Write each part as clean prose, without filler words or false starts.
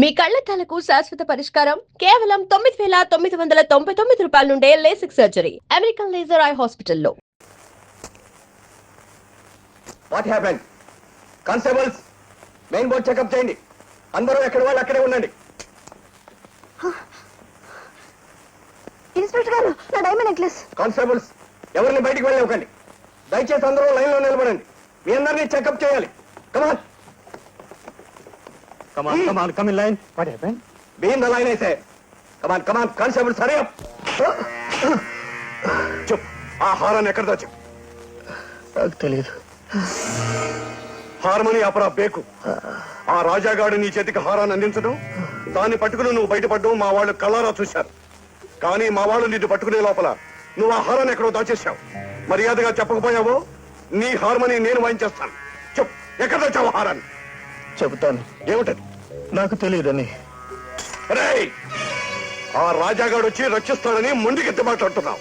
మీ కళ్లద్దాలకు శాశ్వత పరిష్కారం కేవలం 9,999 రూపాయల నుండే LASIK surgery American laser eye హాస్పిటల్లో. What happened? Constables, main board checkup చేయండి. అందరూ ఎక్కడ వాళ్ళు అక్కడే ఉండండి. ఇన్స్పెక్టర్ గారు, నా డైమండ్ నెక్లెస్. కానిస్టేబుల్స్, ఎవరిని బయటికి వెళ్ళనివ్వకండి. దయచేసి అందరూ లైన్ లో నిలబడండి. మీ అందరినీ చెకప్ చేయాలి. కమాన్ come in line. What happened? Be in the line, I say. Come on, constables, hurry up. Chup. ఆ హారాన్ని ఎక్కడ దాచు? నాకు తెలియదు. హార్మోని అపరా బేకు. ఆ రాజాగాడు నీ చేతికి హారాన్ని అందించడం, దాన్ని పట్టుకుని నువ్వు బయటపడ్డం మా వాళ్ళు కళ్ళారా చూశారు. కానీ మా వాళ్ళు నిన్ను పట్టుకునే లోపల నువ్వు ఆ హారాన్ని ఎక్కడో దాచేశావు. మర్యాదగా చెప్పకపోయావో నీ హార్మోని నేను వాయించేస్తాను. చెప్, ఎక్కడ దాచావు హారాన్ని? చెబుతాను. ఏమిటది? నాకు తెలియదని. రేయ్, ఆ రాజాగాడు వచ్చి రక్షిస్తాడని మొండికెత్తి మాట్లాడుతున్నావు.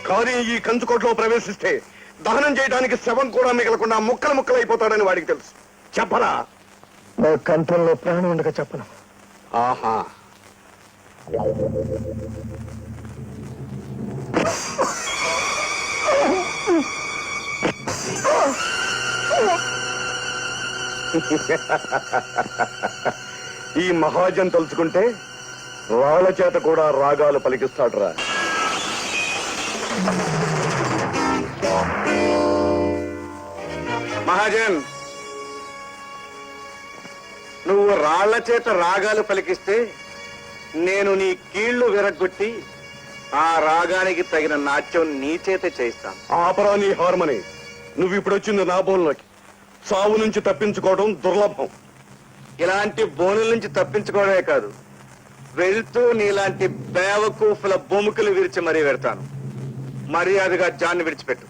కానీ ఈ కంచుకోట్లో ప్రవేశిస్తే దహనం చేయడానికి శవం కూడా మిగలకుండా ముక్కలు ముక్కలు అయిపోతాడని వాడికి తెలుసు. చెప్పరా? నా కంఠంలో ప్రాణం ఉండగా చెప్పను. ఆహా, ఈ మహాజన్ తలుచుకుంటే రాళ్ళ చేత కూడా రాగాలు పలికిస్తాడురా. మహాజన్, నువ్వు రాళ్ల చేత రాగాలు పలికిస్తే నేను నీ కీళ్లు విరగ్గొట్టి ఆ రాగానికి తగిన నాట్యం నీ చేత చేయిస్తాను. ఆపరా నీ హార్మోని. నువ్వు ఇప్పుడు వచ్చింది నా బోన్లోకి. సావు నుంచి తప్పించుకోవడం దుర్లభం. ఇలాంటి బోనుల నుంచి తప్పించుకోవడమే కాదు, వెళ్తూ నీలాంటి బేవకూఫుల బొముకులు విరిచి మరీ పెడతాను. మర్యాదగా జాన్ని విడిచిపెట్టు.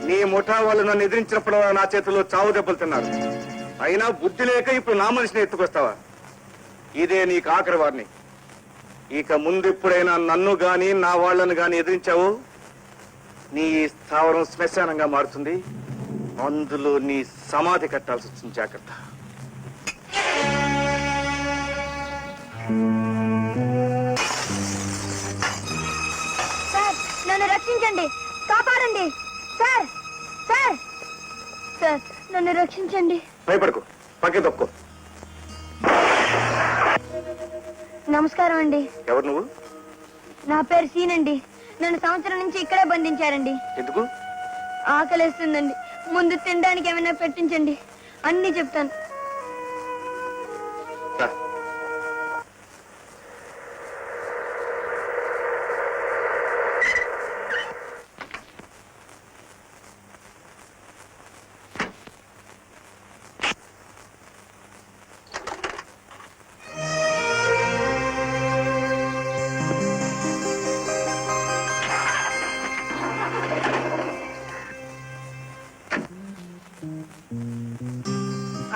నీ ముఠా వాళ్ళు నన్ను ఎదిరించినప్పుడు నా చేతుల్లో చావు దెబ్బలు తిన్నారు. అయినా బుద్ధి లేక ఇప్పుడు నా మనిషిని ఎత్తుకొస్తావా? ఇదే నీకు ఆఖరి వారిని. ఇక ముందు ఎప్పుడైనా నన్ను గాని నా వాళ్లను గాని ఎదిరించావు, నీ స్థావరం శ్మశానంగా మారుతుంది. అందులో నీ సమాధి కట్టాల్సి వచ్చింది. జాగ్రత్త. సార్, నన్ను రక్షించండి, కాపాడండి. సార్ సార్ సార్, నన్ను రక్షించండి. భయపడకు, పక్కే తప్పుకో. నమస్కారం అండి. ఎవరు నువ్వు? నా పేరు సీనండి. నన్ను సంవత్సరం నుంచి ఇక్కడే బంధించారండి. ఎందుకు? ఆకలేస్తుందండి. ముందు తినడానికి ఏమైనా పెట్టించండి, అన్ని చెప్తాను.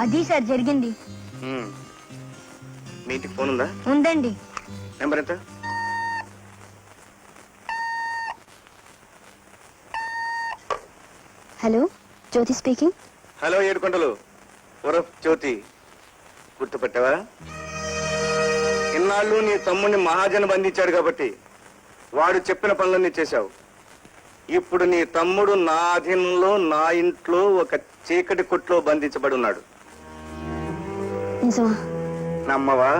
అది సార్ జరిగింది. మీ ఇంటికి ఫోన్ ఉందా? ఉందండి. నెంబర్ ఎంత? హలో, జ్యోతి స్పీకింగ్. హలో ఏడుకొండలు, ఉరఫ్ జ్యోతి. గుర్తుపెట్టావా? ఇన్నాళ్ళు నీ తమ్ముడిని మహాజన్ బంధించాడు కాబట్టి వాడు చెప్పిన పనులన్నీ చేశావు. ఇప్పుడు నీ తమ్ముడు నా అధీనంలో నా ఇంట్లో ఒక చీకటి కొట్లో బంధించబడి ఉన్నాడు. నిజమా? నమ్మవా?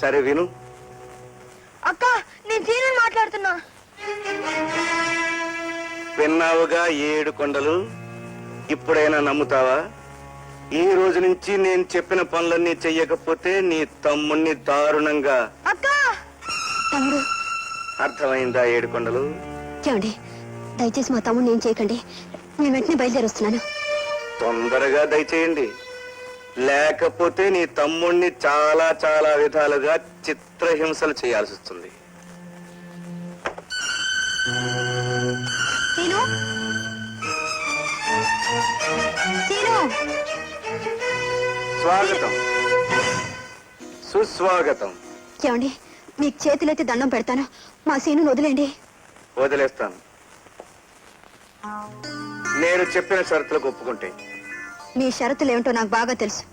సరే విను. అక్క, నేను సీను మాట్లాడుతున్నా. విన్నావుగా ఏడుకొండలు, ఇప్పుడైనా నమ్ముతావా? ఈ రోజు నుంచి నేను చెప్పిన పనులన్నీ చెయ్యకపోతే నీ తమ్ముణ్ణి దారుణంగా. అక్క, తమ్ముడు. అర్థమైందా ఏడుకొండలు? చూడండి, దయచేసి మా తమ్ముడిని ఏం చేయకండి. నేను వెంటనే బయలుదేరి వస్తున్నాను. తొందరగా దయచేయండి, లేకపోతే నీ తమ్ముణ్ణి చాలా చాలా విధాలుగా చిత్రహింసలు చేయాల్సి వస్తుంది. సీను, సీను. స్వాగతం, సుస్వాగతం. ఏమండి, మీకు చేతులైతే దండం పెడతాను. మా సీను వదిలేండి. వదిలేస్తాను, నేను చెప్పిన షరతులకు ఒప్పుకుంటే. మీ షరతులు ఏమిటో నాకు బాగా తెలుసు.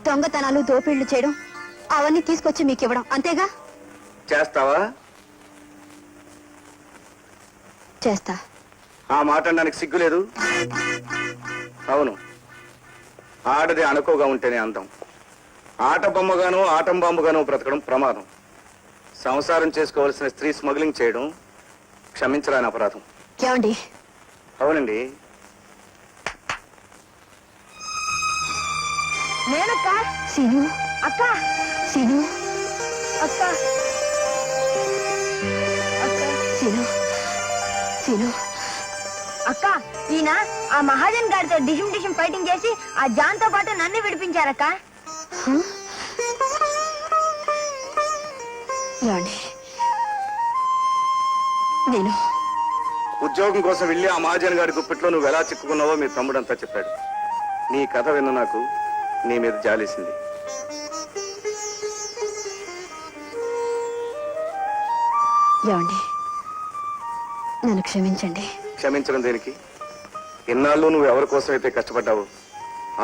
దొంగతనాలు, దోపిళ్లు చేయడం, అవన్నీ తీసుకొచ్చి మీకు ఇవ్వడం, అంతేగా? చేస్తావా? చేస్తా. ఆ మాట అనడానికి సిగ్గులేదు? అవును, ఆడది అనుకోగా ఉంటేనే అందం. ఆట బొమ్మగానో ఆటం బాంబుగానో బ్రతకడం ప్రమాదం. సంసారం చేసుకోవాల్సిన స్త్రీ స్మగ్లింగ్ చేయడం క్షమించరాని అపరాధం. ఏమండి? అవునండి. నేనక్క. సీను. అక్క. సీను. అక్క. అక్క. సీను. సీను. అక్క, ఈయన ఆ మహాజన్ గారితో డిషం ఫైటింగ్ చేసి ఆ జాన్ తో పాటు నన్ను విడిపించారక్క. ఏమండి, నేను ఉద్యోగం కోసం వెళ్ళి ఆ మహాజన్ గారి గుప్పిట్లో నువ్వు ఎలా చిక్కుకున్నావో మీ తమ్ముడంతా చెప్పాడు. నీ కథ విన్న నాకు నీ మీద జాలేసింది. ఏమండి, నన్ను క్షమించండి. క్షమించడం దేనికి? ఇన్నాళ్ళు నువ్వు ఎవరి కోసం అయితే కష్టపడ్డావో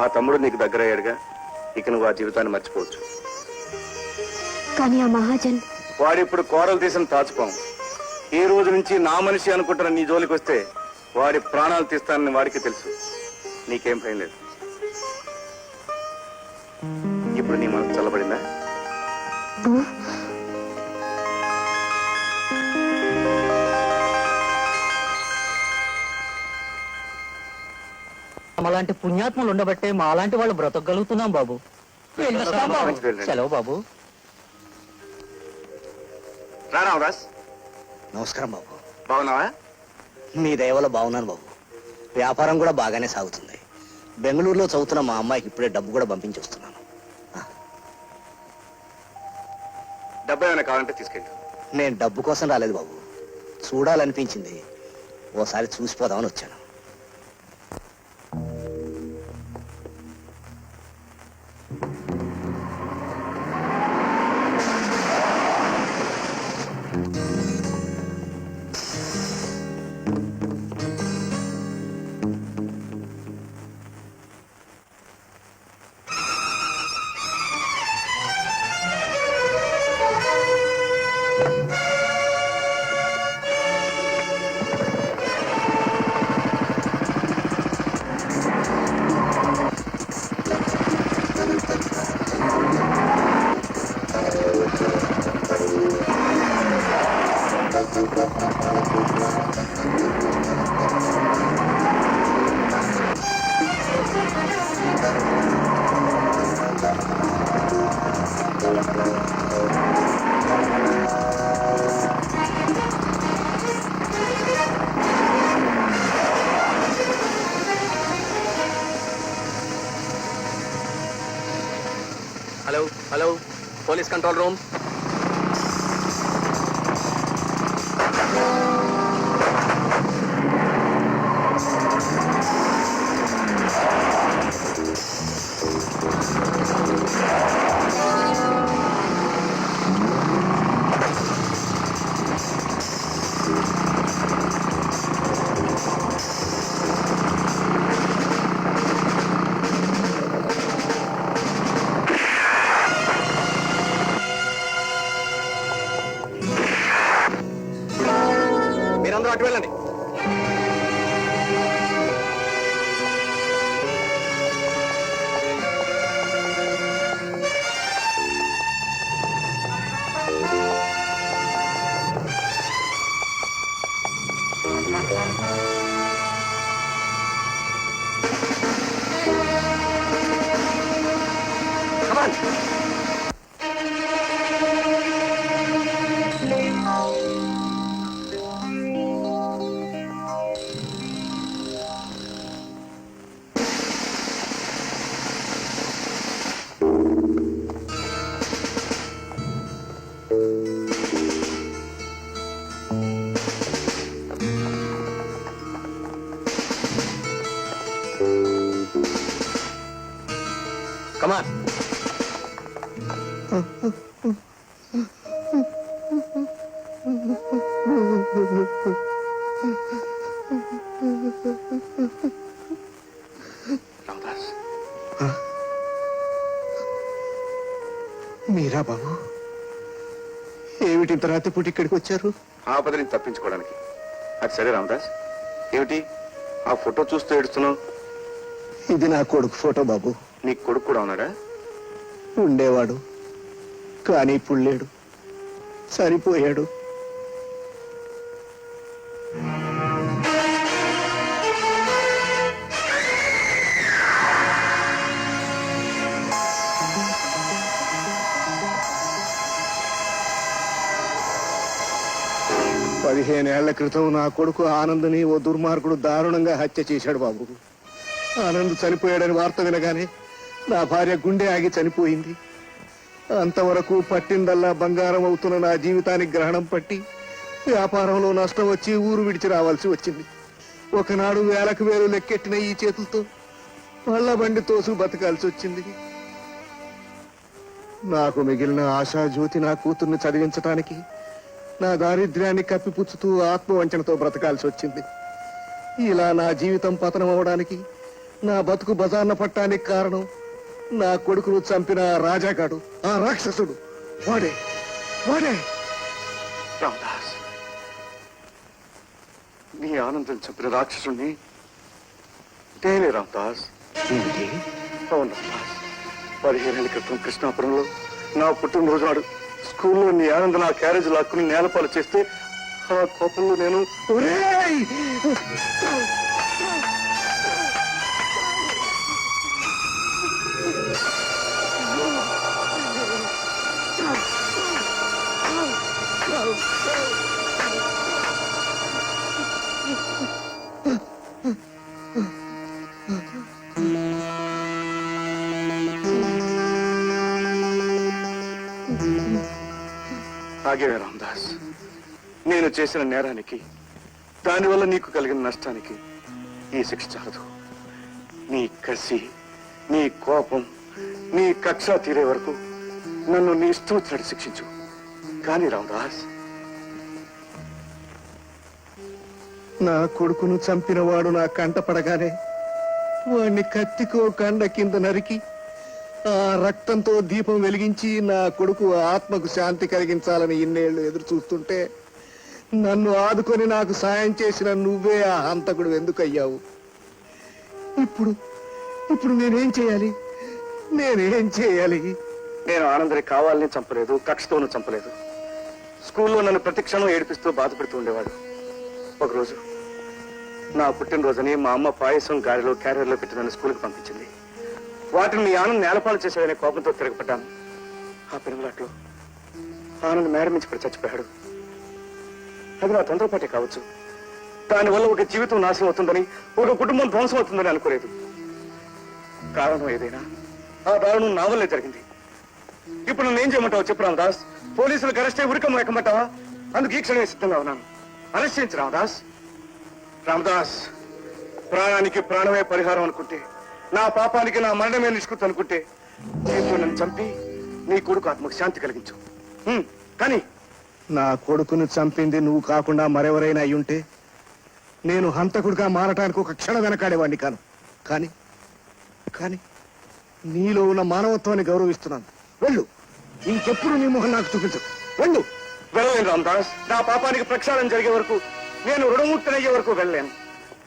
ఆ తమ్ముడు నీకు దగ్గరయ్యాడుగా. ఇక నువ్వు ఆ జీవితాన్ని మర్చిపోవచ్చు. కానీ ఆ మహాజన్ వాడిప్పుడు కోరలు తీసిన తాచుకోం. ఈ రోజు నుంచి నా మనిషి అనుకుంటున్న నీ జోలికి వస్తే వాడి ప్రాణాలు తీస్తానని వాడికి తెలుసు. నీకేం భయం లేదు. ఇప్పుడు నీ మనసు చల్లబడిందా? అలాంటి పుణ్యాత్ములు ఉండబట్టే మా అలాంటి వాళ్ళు బ్రతకగలుగుతున్నాం బాబు. సెలవు బాబు. రారామరాజ్, నమస్కారం బాబు. బాగున్నావా? మీ దయవల్ల బాగున్నాను బాబు. వ్యాపారం కూడా బాగానే సాగుతుంది. బెంగళూరులో చదువుతున్న మా అమ్మాయికి ఇప్పుడే డబ్బు కూడా పంపించి వస్తున్నాను. డబ్బు ఏమైనా కావాలంటే తీసుకెళ్ళి. నేను డబ్బు కోసం రాలేదు బాబు, చూడాలనిపించింది. ఓసారి చూసిపోదామని వచ్చాను. Hello hello, police control room. అటు వెళ్ళండి. Come on. Come on. Ramdas, మీరా బాబు, ఏమిటి ఇంత రాత్రిపూట ఇక్కడికి వచ్చారు? ఆపదని తప్పించుకోవడానికి. అది సరే రామదాస్, ఏమిటి ఆ ఫోటో చూస్తూ ఏడుస్తున్నావు? ఇది నా కొడుకు ఫోటో బాబు. నీ కొడుకు కూడా ఉన్నాడా? ఉండేవాడు, కానీ ఇప్పుడు లేడు, చనిపోయాడు. పదిహేనేళ్ల క్రితం నా కొడుకు ఆనంద్ని ఓ దుర్మార్గుడు దారుణంగా హత్య చేశాడు బాబు. ఆనంద్ చనిపోయాడని వార్త వినగానే నా భార్య గుండె ఆగి చనిపోయింది. అంతవరకు పట్టిందల్లా బంగారం అవుతున్న నా జీవితానికి గ్రహణం పట్టి వ్యాపారంలో నష్టం వచ్చి ఊరు విడిచి రావాల్సి వచ్చింది. ఒకనాడు వేలకు వేలు లెక్కెట్టిన ఈ చేతులతో పళ్ళ బండి తోసు బతకాల్సి వచ్చింది. నాకు మిగిలిన ఆశాజ్యోతి నా కూతుర్ని చదివించటానికి నా దారిద్ర్యాన్ని కప్పిపుచ్చుతూ ఆత్మవంచనతో బ్రతకాల్సి వచ్చింది. ఇలా నా జీవితం పతనం అవడానికి, నా బతుకు బజార్న పట్టానికి కారణం నా కొడుకును చంపిన ఆ రాజాగాడు, ఆ రాక్షసుడు. వాడే వాడే రామదాస్, నీ ఆనందం చంపిన రాక్షసుణ్ణి నేనే రామదాస్. అవును రామదాస్, 15 ఏళ్ల క్రితం కృష్ణాపురంలో నా పుట్టినరోజు నాడు స్కూల్లో నీ ఆనందం నా క్యారేజ్ లాక్కుని నేలపాలు చేస్తే ఆ కోపంలో నేను ఒరేయ్! ఆగే రామదాస్, నేను చేసిన నేరానికి, దానివల్ల నీకు కలిగిన నష్టానికి ఈ శిక్ష చాలదు. నీ కసి, నీ కోపం, నీ కక్ష తీరే వరకు నన్ను నీ ఇష్టం వచ్చినట్టు శిక్షించు. కానీ రామదాస్, నా కొడుకును చంపినవాడు నా కంట పడగానే వాణ్ణి కత్తికో కండ కింద నరికి ఆ రక్తంతో దీపం వెలిగించి నా కొడుకు ఆత్మకు శాంతి కలిగించాలని ఇన్నేళ్లు ఎదురు చూస్తుంటే నన్ను ఆదుకొని నాకు సాయం చేసిన నువ్వే ఆ హంతకుడు ఎందుకయ్యావు? ఇప్పుడు ఇప్పుడు నేనేం చేయాలి? నేనేం చేయాలి? నేను ఆనందరి కావాలని చంపలేదు, కక్షతోనూ చంపలేదు. స్కూల్లో నన్ను ప్రతి క్షణం ఏడిపిస్తూ బాధపెడుతూ ఉండేవాడు. ఒకరోజు నా పుట్టినరోజుని మా అమ్మ పాయసం గాలిలో క్యారియర్లో పెట్టి నన్ను స్కూల్కి పంపించింది. వాటిని మీ ఆనంద్ నేలపాలు చేసేదనే కోపంతో తిరగబడ్డాను. ఆ పెనుగులాట్లో ఆనంద్ మేడ నుంచి పడి చచ్చిపోయాడు. అది నా తొందరపాటే కావచ్చు, దానివల్ల ఒక జీవితం నాశనం అవుతుందని, ఒక కుటుంబం ధ్వంసం అవుతుందని అనుకోలేదు. కారణం ఏదైనా ఆ దారుణం నా వల్లే జరిగింది. ఇప్పుడు నన్ను ఏం చేయమంటావు చెప్పు రామదాస్? పోలీసులకు అరెస్ట్ అయ్యి ఉరికమ్మ ఎక్కమంటావా? అందుకు ఈ క్షణమే సిద్ధంగా ఉన్నాను. అరెస్ట్ చేయించు రామదాస్. రామదాస్, ప్రాణానికి ప్రాణమే పరిహారం అనుకుంటే, నా పాపానికి నా మరణమే నిష్కృతి అనుకుంటే, దీంతో నన్ను చంపి నీ కొడుకు ఆత్మకు శాంతి కలిగించు. కానీ నా కొడుకును చంపింది నువ్వు కాకుండా మరెవరైనా అయ్యుంటే నేను హంతకుడిగా మారటానికి ఒక క్షణం వెనకాడేవాడిని కాను. కానీ కానీ నీలో ఉన్న మానవత్వాన్ని గౌరవిస్తున్నాను. వెళ్ళు, ఇంకెప్పుడు నీ మొహం నాకు చూపించు. వెళ్ళు. వెళ్ళలేను రామదాస్. నా పాపానికి ప్రక్షాళన జరిగే వరకు నేను రుణముక్తనయ్యే వరకు వెళ్ళలేను.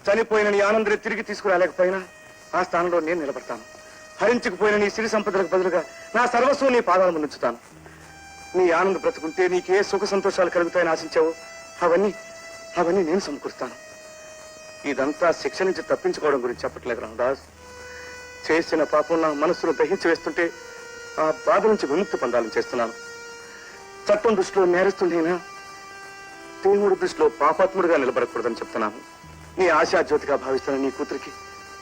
చనిపోయిన నీ ఆనందరి తిరిగి తీసుకురాలేకపోయినా ఆ స్థానంలో నేను నిలబడతాను. హరించుకుపోయిన నీ సిరి సంపదలకు బదులుగా నా సర్వస్వం నీ పాదాల ముందుంచుతాను. నీ ఆనంద బ్రతుకుంటే నీకే సుఖ సంతోషాలు కలుగుతాయని ఆశించావు, అవన్నీ నేను సమకూరుస్తాను. ఇదంతా శిక్ష నుంచి తప్పించుకోవడం గురించి చెప్పట్లేదు రామదాస్. చేసిన పాపం నా మనస్సును దహించి వేస్తుంటే ఆ బాధ నుంచి విముక్తి పొందాలని చేస్తున్నాను. చట్టం దృష్టిలో నేరస్తుండేనా, దేవుడి దృష్టిలో పాపాత్ముడిగా నిలబడకూడదని చెప్తున్నాను. నీ ఆశా జ్యోతిగా భావిస్తున్న నీ కూతురికి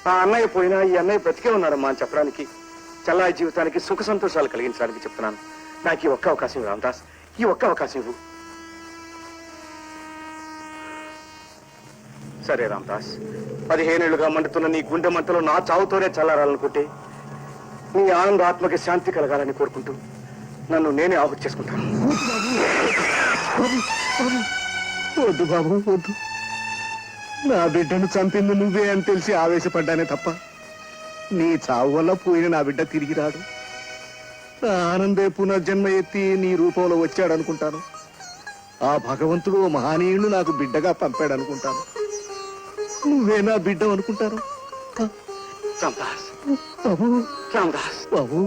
ఆ అన్నయ్య పోయినా ఈ అన్నయ్య బ్రతికే ఉన్నాడమ్మా అని చెప్పడానికి, చల్లాయి జీవితానికి సుఖ సంతోషాలు కలిగించడానికి చెప్తున్నాను. నాకు ఈ ఒక్క అవకాశం ఇవ్వు రామదాస్, ఈ ఒక్క అవకాశం ఇవ్వు. సరే రామదాస్, 15 ఏళ్లుగా మండుతున్న నీ గుండె మంటలో నా చావుతోనే చల్లారాలనుకుంటే నీ ఆనంద ఆత్మకి శాంతి కలగాలని కోరుకుంటూ నన్ను నేనే ఆహుతి చేసుకుంటాను. వద్దు బాబు వద్దు. నా బిడ్డను చంపింది నువ్వే అని తెలిసి ఆవేశపడ్డానే తప్ప నీ చావు వల్ల పోయిన నా బిడ్డ తిరిగి రాడు. నా ఆనందే పునర్జన్మ ఎత్తి నీ రూపంలో వచ్చాడనుకుంటాను. ఆ భగవంతుడు ఓ మహనీయుడు నాకు బిడ్డగా పంపాడనుకుంటాను. నువ్వే నా బిడ్డ అనుకుంటాను. రామదాస్, బాబు రామదాస్, బాబు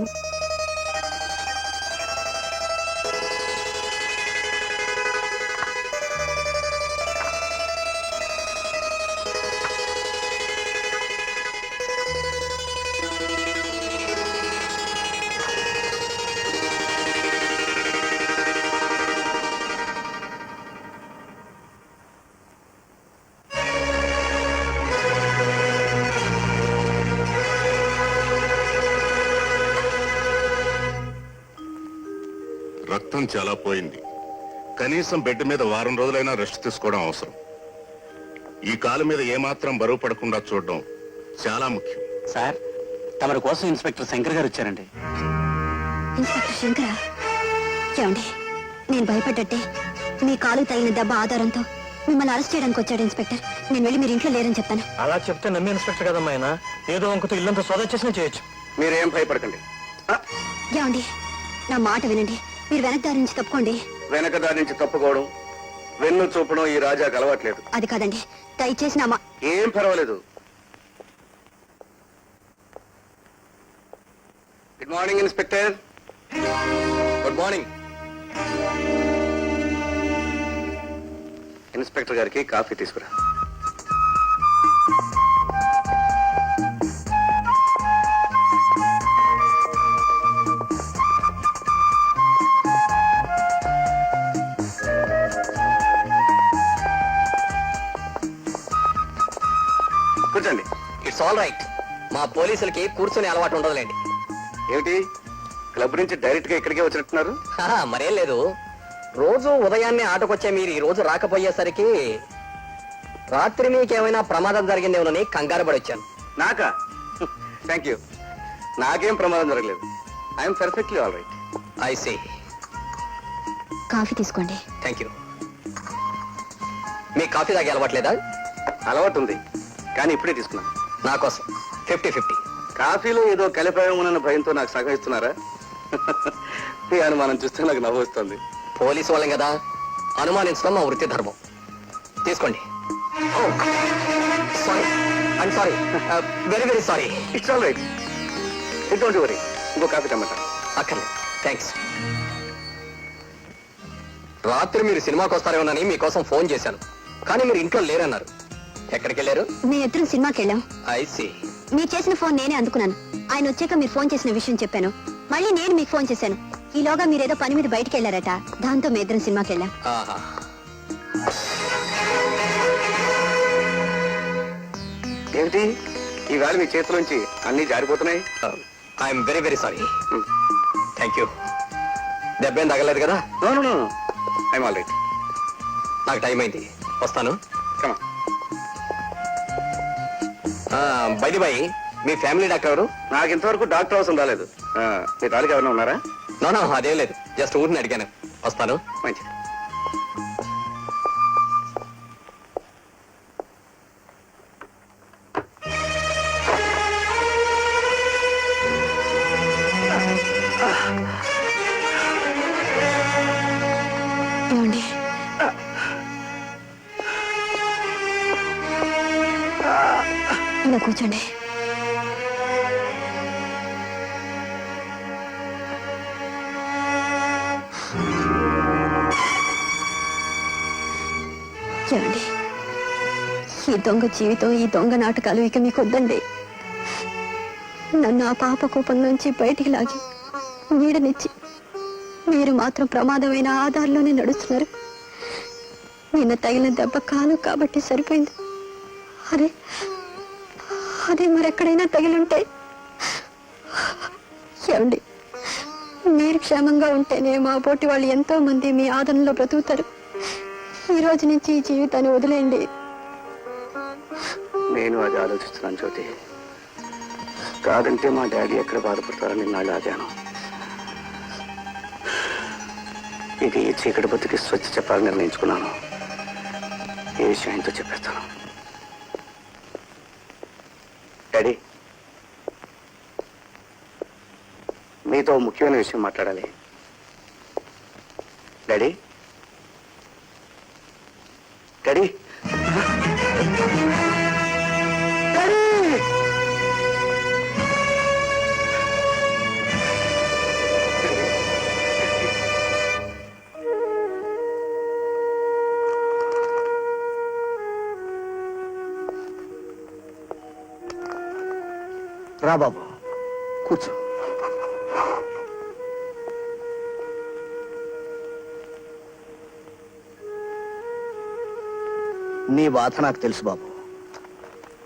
రక్తం చాలా పోయింది. కనీసం బెడ్ మీద వారం రోజులైనా రెస్ట్ తీసుకోవడం అవసరం. ఈ కాలు మీద ఏమాత్రం బరువు పడకుండా చూడడం చాలా ముఖ్యం. సార్, తమరి కోసం ఇన్స్పెక్టర్ శంకర్ గారు వచ్చారండి. ఇన్స్పెక్టర్ శంకరా? ఏమండి, నేను భయపడ్డట్టే మీ కాలు తగిన దెబ్బ ఆధారంతో మిమ్మల్ని అరెస్ట్ చేయడానికి వచ్చాడు ఇన్స్పెక్టర్. నేను వెళ్ళి మీరు ఇంట్లో లేరని చెప్తాను. అలా చెప్తే నమ్మి ఇన్స్పెక్టర్ కదమ్మా ఆయన. ఏదో ఇంకొక ఇల్లంతా సోదా చేసినా చేయొచ్చు. మీరేం భయపడకండి. ఏమండి, నా మాట వినండి. మీరు వెనక దారి నుంచి తప్పుకోండి. వెనక దారి నుంచి తప్పుకోవడం, వెన్ను చూపడం ఈ రాజాకు అలవాట్లేదు. అది కాదండి, దయచేసి నా ఏం పర్వాలేదు. Good morning inspector. Good morning. Inspector గారికి కాఫీ తీసుకురా. కూర్చోండి. It's all right. మా పోలీసులకి కూర్చునే అలవాటు ఉండదులేండి. ఏమిటి, క్లబ్ నుంచి డైరెక్ట్ గా ఇక్కడికే వచ్చినట్టున్నారు? మరేం లేదు. రోజు ఉదయాన్నే ఆటకొచ్చే మీరు ఈ రోజు రాకపోయేసరికి రాత్రి మీకేమైనా ప్రమాదం జరిగిందేమోనని కంగారు పడి వచ్చాను. నాకా? Thank you. నాకేం ప్రమాదం జరగలేదు. I'm perfectly all right. I see. Coffee తీసుకోండి. Thank you. మీ కాఫీ తాగే అలవాట్లేదా? అలవాటు ఉంది, కానీ ఇప్పుడే తీసుకున్నాను. నా కోసం 50-50. కాఫీలో ఏదో కలిపామన్న భయంతో నాకు సగం ఇస్తున్నారా? మీ అనుమానం చూస్తే నాకు నవ్వు వస్తుంది. పోలీసు వాళ్ళం కదా, అనుమానించడం మా వృత్తి ధర్మం. తీసుకోండి. Sorry, I'm sorry, very very sorry. It's all right. Don't worry. ఇంకో కాఫీ టమాటా అక్కర్లేదు, థ్యాంక్స్. రాత్రి మీరు సినిమాకి వస్తారేమోనని మీకోసం ఫోన్ చేశాను, కానీ మీరు ఇంట్లో లేరన్నారు. ఎక్కడికి వెళ్ళారు? మేమిద్దరం సినిమాకి వెళ్ళాం. I see. మీరు చేసిన ఫోన్ నేనే అందుకున్నాను. ఆయన వచ్చాక మీరు ఫోన్ చేసిన విషయం చెప్పాను. మళ్ళీ నేను మీకు ఫోన్ చేశాను. ఈలోగా మీరేదో పని మీద బయటికి వెళ్ళారట. దాంతో మేమిద్దరం సినిమాకి వెళ్ళాం. ఆహా. ఏమిటి ఈవేళ మీ చేతిలోంచి అన్ని జారిపోతున్నాయి? I'm very very sorry. Thank you. దెబ్బేం తగలేదు కదా? No no no, I'm all right. నాకు టైం అయింది, వస్తాను. కమా. బై బై, మీ ఫ్యామిలీ డాక్టర్ ఎవరు? నాకు ఇంతవరకు డాక్టర్ అవసరం రాలేదు. మీ తాలూకు ఎవరైనా ఉన్నారా? నో అదేం లేదు, జస్ట్ ఊరిని అడిగాను. వస్తాను. మంచిది. ఏమండి, ఇలా కూర్చోండి. ఏమండి, ఈ దొంగ జీవితం, ఈ దొంగ నాటకాలు ఇక మీకు వద్దండి. నన్ను ఆ పాప కోపం నుంచి బయటికి లాగి నీడనిచ్చి మీరు మాత్రం ప్రమాదమైన ఆధార్లోనే నడుస్తున్నారు. నిన్న తగిలిన దెబ్బ కాలు కాబట్టి సరిపోయింది. అదే మరెక్కడైనా తగిలుంటే? ఏమండి, మీరు క్షేమంగా ఉంటేనే మా పోటీ వాళ్ళు ఎంతో మంది మీ ఆదరణలో బ్రతుకుతారు. ఈ రోజు నుంచి ఈ జీవితాన్ని వదిలేయండి. నేను అది ఆలోచిస్తున్నాను జ్యోతి. కాదంటే మా డాడీ ఎక్కడ బాధపడతారని నాళ్ళు ఆగాను. ఇక ఈ చీకటి బతుకి స్వచ్ఛ చెప్పాలని నిర్ణయించుకున్నాను. ఏ విషయం ఆయనతో చెప్పేస్తాను. డాడీ, మీతో ముఖ్యమైన విషయం మాట్లాడాలి. డాడీ డాడీ రా బాబు, కూర్చో. నీ బాధ నాకు తెలుసు బాబు.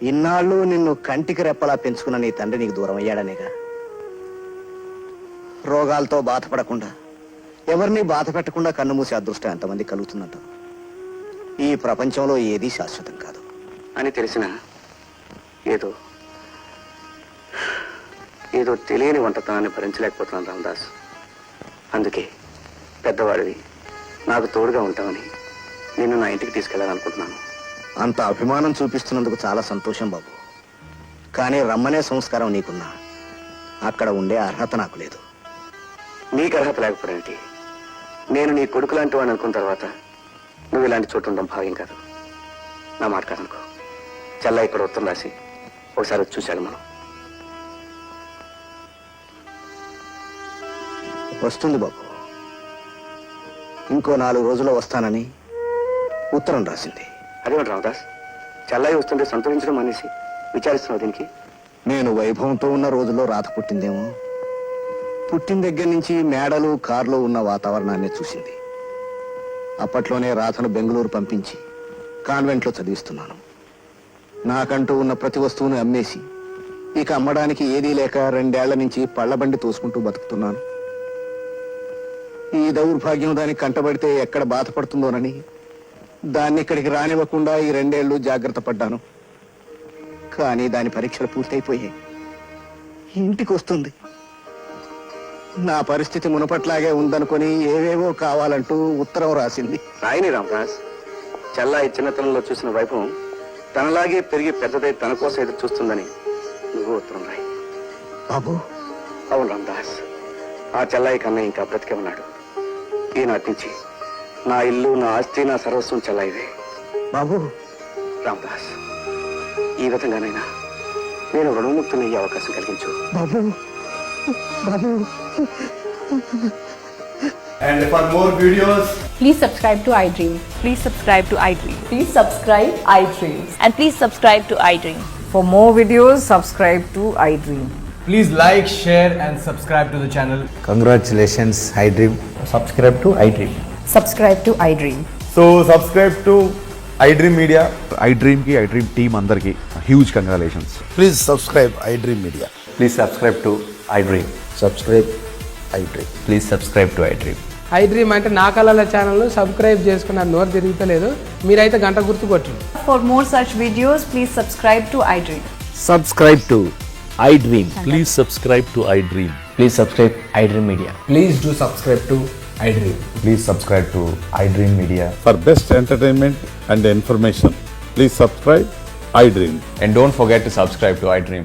ఇన్నాళ్ళు నిన్ను కంటికి రెప్పలా పెంచుకున్న నీ తండ్రి నీకు దూరం అయ్యాడనేగా. రోగాలతో బాధపడకుండా, ఎవరిని బాధ పెట్టకుండా కన్ను మూసే అదృష్టం ఎంతమంది కలుగుతుందంట. ఈ ప్రపంచంలో ఏదీ శాశ్వతం కాదు అని తెలిసిన ఏదో తెలియని వంటతనాన్ని భరించలేకపోతున్నాను రామదాస్. అందుకే పెద్దవాడివి, నాకు తోడుగా ఉంటామని నిన్ను నా ఇంటికి తీసుకెళ్లాలనుకుంటున్నాను. అంత అభిమానం చూపిస్తున్నందుకు చాలా సంతోషం బాబు. కానీ రమ్మనే సంస్కారం నీకున్నా అక్కడ ఉండే అర్హత నాకు లేదు. నీకు అర్హత లేకపోవడానికి నేను నీ కొడుకు లాంటి వాడిని అనుకున్న తర్వాత నువ్వు ఇలాంటి చోటు ఉండడం భావ్యం కాదు. నా మాట కాదనుకో. చెల్ల ఇక్కడ ఉత్తరం రాసి ఒకసారి వచ్చి చూశాడు. మనం వస్తుంది బాబు. ఇంకో 4 రోజుల్లో వస్తానని ఉత్తరం రాసింది. అదేమిటి రామదాస్, చెల్లాయి వస్తుంటే సంతోషించడం అనేసి విచారిస్తున్నావు దీనికి? నేను వైభవంతో ఉన్న రోజుల్లో రాత పుట్టిందేమో. పుట్టిన దగ్గర నుంచి మేడలు, కార్లు ఉన్న వాతావరణాన్ని చూసింది. అప్పట్లోనే రాధను బెంగళూరు పంపించి కాన్వెంట్లో చదివిస్తున్నాను. నాకంటూ ఉన్న ప్రతి వస్తువును అమ్మేసి ఇక అమ్మడానికి ఏదీ లేక 2 ఏళ్ల నుంచి పళ్ళబండి తోసుకుంటూ బతుకుతున్నాను. ఈ దౌర్భాగ్యం దానికి కంటబడితే ఎక్కడ బాధపడుతుందోనని దాన్ని ఇక్కడికి రానివ్వకుండా ఈ 2 ఏళ్ళు జాగ్రత్త పడ్డాను. కానీ దాని పరీక్షలు పూర్తయిపోయాయి. ఇంటికి వస్తుంది. నా పరిస్థితి మునపట్లాగే ఉందనుకొని ఏవేవో కావాలంటూ ఉత్తరం రాసింది. రాయని రామదాస్, చెల్లాయి చిన్నతనంలో చూసిన వైభవం తనలాగే పెరిగి పెద్దదై తన కోసం ఎదురు చూస్తుందని నువ్వు ఉత్తరం రాయి. బాబు, అవును రామదాస్, ఆ చెల్లాయి కన్నా ఇంకా బ్రతికే ఉన్నాడు. ఈనాటి నుంచి నా ఇల్లు, నా ఆస్తి, నా సర్వస్వం చెల్లాయివే. బాబు, రామదాస్, ఈ విధంగానైనా నేను రుణముక్తునయ్యే అవకాశం కలిగించు. బాబు, బాబు. And for more videos, Please subscribe to iDream. Please subscribe to iDream. Please subscribe iDream. And please subscribe to iDream. For more videos, subscribe to iDream. please like, share and subscribe to the channel. Congratulations, iDream. Subscribe to iDream. Subscribe to iDream. So subscribe to iDream Media. iDream ki iDream team andarki huge congratulations. Please subscribe iDream Media. Please subscribe to iDream. Subscribe iDream. Please subscribe to iDream. iDream అంటే నా కళల channel subscribe చేసుకున్న నోరు తిరుగుతలేదు. మీరైతే గంట గుర్తు కొట్టండి. For more such videos, please subscribe to iDream. Subscribe to iDream. Please subscribe to iDream. Please subscribe iDream Media. Please do subscribe to iDream. Please subscribe to iDream Media. For best entertainment and information, please subscribe iDream. And don't forget to subscribe to iDream.